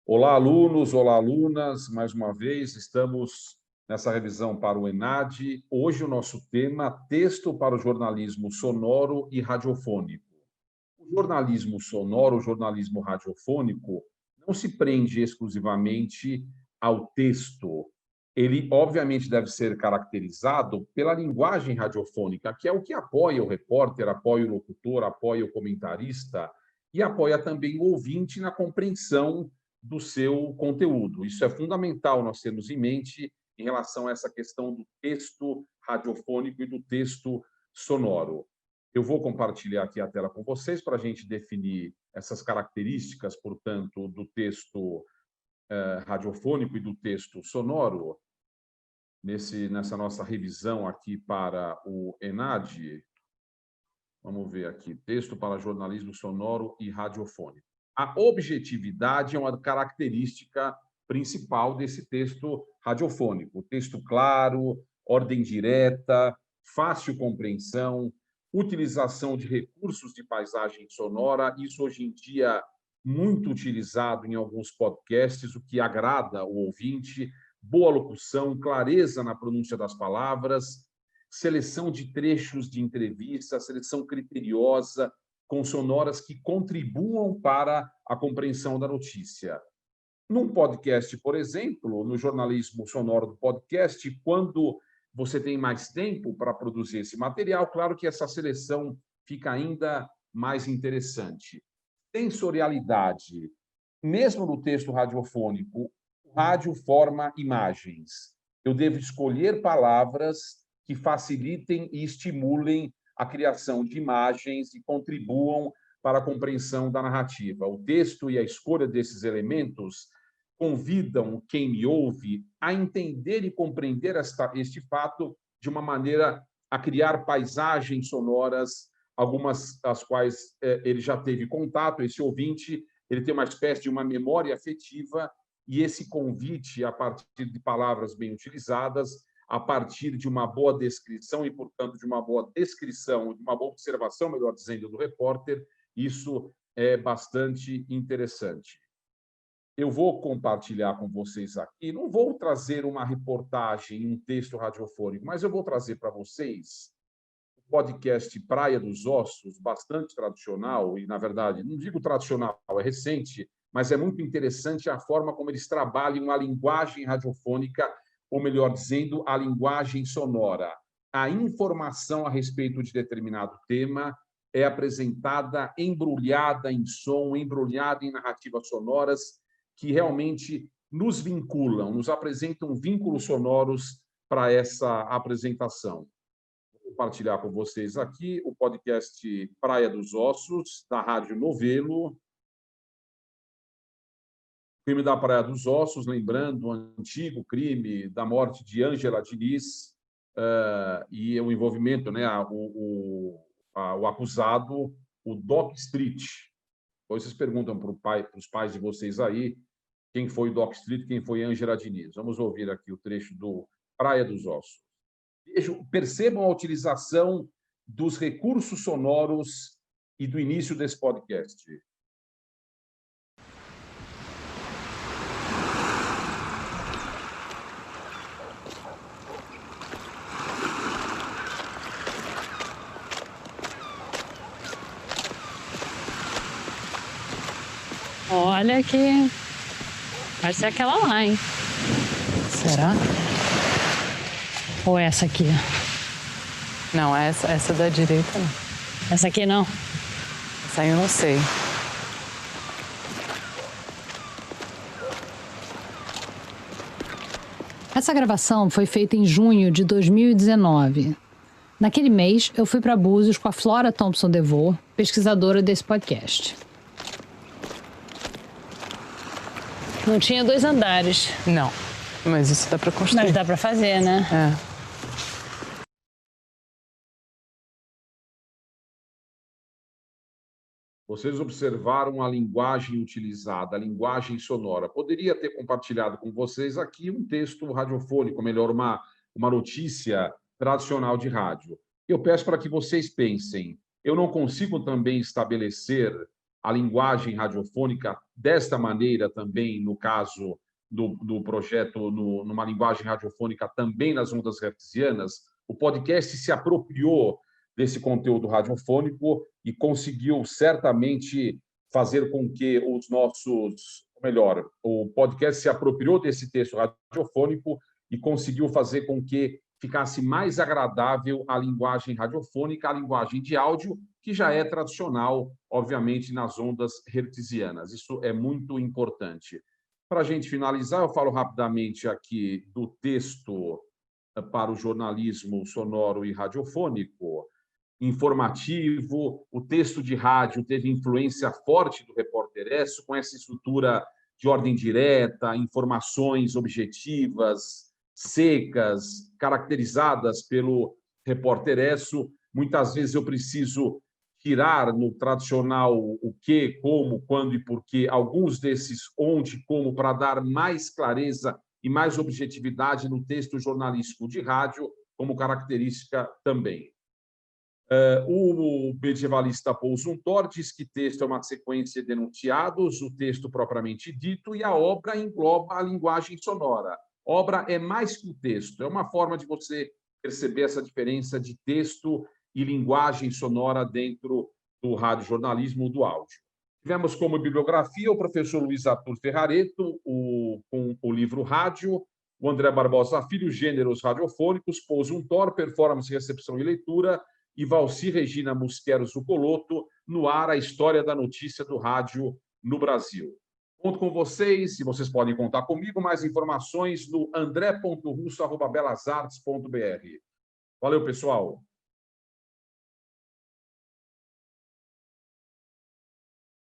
Olá, alunos, olá, alunas. Mais uma vez, estamos nessa revisão para o ENAD. Hoje o nosso tema, texto para o jornalismo sonoro e radiofônico. O jornalismo sonoro, o jornalismo radiofônico, não se prende exclusivamente ao texto. Ele, obviamente, deve ser caracterizado pela linguagem radiofônica, que é o que apoia o repórter, apoia o locutor, apoia o comentarista e apoia também o ouvinte na compreensão do seu conteúdo. Isso é fundamental nós termos em mente em relação a essa questão do texto radiofônico e do texto sonoro. Eu vou compartilhar aqui a tela com vocês para a gente definir essas características, portanto, do texto radiofônico e do texto sonoro, nessa nossa revisão aqui para o ENAD. Vamos ver aqui, texto para jornalismo sonoro e radiofônico. A objetividade é uma característica principal desse texto radiofônico. Texto claro, ordem direta, fácil compreensão, utilização de recursos de paisagem sonora, isso hoje em dia muito utilizado em alguns podcasts, o que agrada o ouvinte, boa locução, clareza na pronúncia das palavras, seleção de trechos de entrevista, seleção criteriosa, com sonoras que contribuam para a compreensão da notícia. Num podcast, por exemplo, no jornalismo sonoro do podcast, quando você tem mais tempo para produzir esse material, claro que essa seleção fica ainda mais interessante. Sensorialidade. Mesmo no texto radiofônico, o rádio forma imagens. Eu devo escolher palavras que facilitem e estimulem a criação de imagens e contribuam para a compreensão da narrativa. O texto e a escolha desses elementos convidam quem me ouve a entender e compreender este fato de uma maneira a criar paisagens sonoras, algumas das quais ele já teve contato, esse ouvinte, ele tem uma espécie de uma memória afetiva, e esse convite, a partir de palavras bem utilizadas, a partir de uma boa descrição e, portanto, de uma boa descrição, de uma boa observação, melhor dizendo, do repórter, isso é bastante interessante. Eu vou compartilhar com vocês aqui, não vou trazer uma reportagem, um texto radiofônico, mas eu vou trazer para vocês o podcast Praia dos Ossos, bastante tradicional, e, na verdade, não digo tradicional, é recente, mas é muito interessante a forma como eles trabalham a linguagem radiofônica, ou melhor dizendo, a linguagem sonora. A informação a respeito de determinado tema é apresentada embrulhada em som, embrulhada em narrativas sonoras que realmente nos vinculam, nos apresentam vínculos sonoros para essa apresentação. Vou compartilhar com vocês aqui o podcast Praia dos Ossos, da Rádio Novelo. Crime da Praia dos Ossos, lembrando o antigo crime da morte de Ângela Diniz e o envolvimento, né, o acusado, o Doc Street. Depois vocês perguntam para os pais de vocês aí quem foi o Doc Street, quem foi Ângela Diniz. Vamos ouvir aqui o trecho do Praia dos Ossos. Percebam a utilização dos recursos sonoros e do início desse podcast. Olha que vai ser aquela lá, hein? Será? Ou essa aqui? Não, essa da direita não. Essa aqui não? Essa aí eu não sei. Essa gravação foi feita em junho de 2019. Naquele mês, eu fui para Búzios com a Flora Thompson DeVoe, pesquisadora desse podcast. Não tinha 2 andares. Não, mas isso dá para construir. Mas dá para fazer, né? É. Vocês observaram a linguagem utilizada, a linguagem sonora. Poderia ter compartilhado com vocês aqui um texto radiofônico, melhor, uma notícia tradicional de rádio. Eu peço para que vocês pensem. Eu não consigo também estabelecer a linguagem radiofônica desta maneira também, no caso do projeto, numa linguagem radiofônica também nas ondas hertzianas, o podcast se apropriou desse conteúdo radiofônico e conseguiu certamente fazer com que o podcast se apropriou desse texto radiofônico e conseguiu fazer com que ficasse mais agradável a linguagem radiofônica, a linguagem de áudio, que já é tradicional, obviamente, nas ondas hertzianas. Isso é muito importante. Para a gente finalizar, eu falo rapidamente aqui do texto para o jornalismo sonoro e radiofônico, informativo. O texto de rádio teve influência forte do Repórter ESSO, com essa estrutura de ordem direta, informações objetivas, secas, caracterizadas pelo Repórter ESSO. Muitas vezes eu preciso tirar no tradicional o que, como, quando e porquê, alguns desses onde, como, para dar mais clareza e mais objetividade no texto jornalístico de rádio, como característica também. O medievalista Paul Zumthor diz que texto é uma sequência de enunciados, o texto propriamente dito, e a obra engloba a linguagem sonora. Obra é mais que o texto, é uma forma de você perceber essa diferença de texto e linguagem sonora dentro do radiojornalismo, do áudio. Tivemos como bibliografia o professor Luiz Arthur Ferrareto, com o livro Rádio, o André Barbosa Filho, Gêneros Radiofônicos, Paul Zumthor, Performance, Recepção e Leitura, e Valci Regina Musquero Zucoloto, No Ar, a História da Notícia do Rádio no Brasil. Conto com vocês, e vocês podem contar comigo, mais informações no andré.russo@belasartes.br. Valeu, pessoal!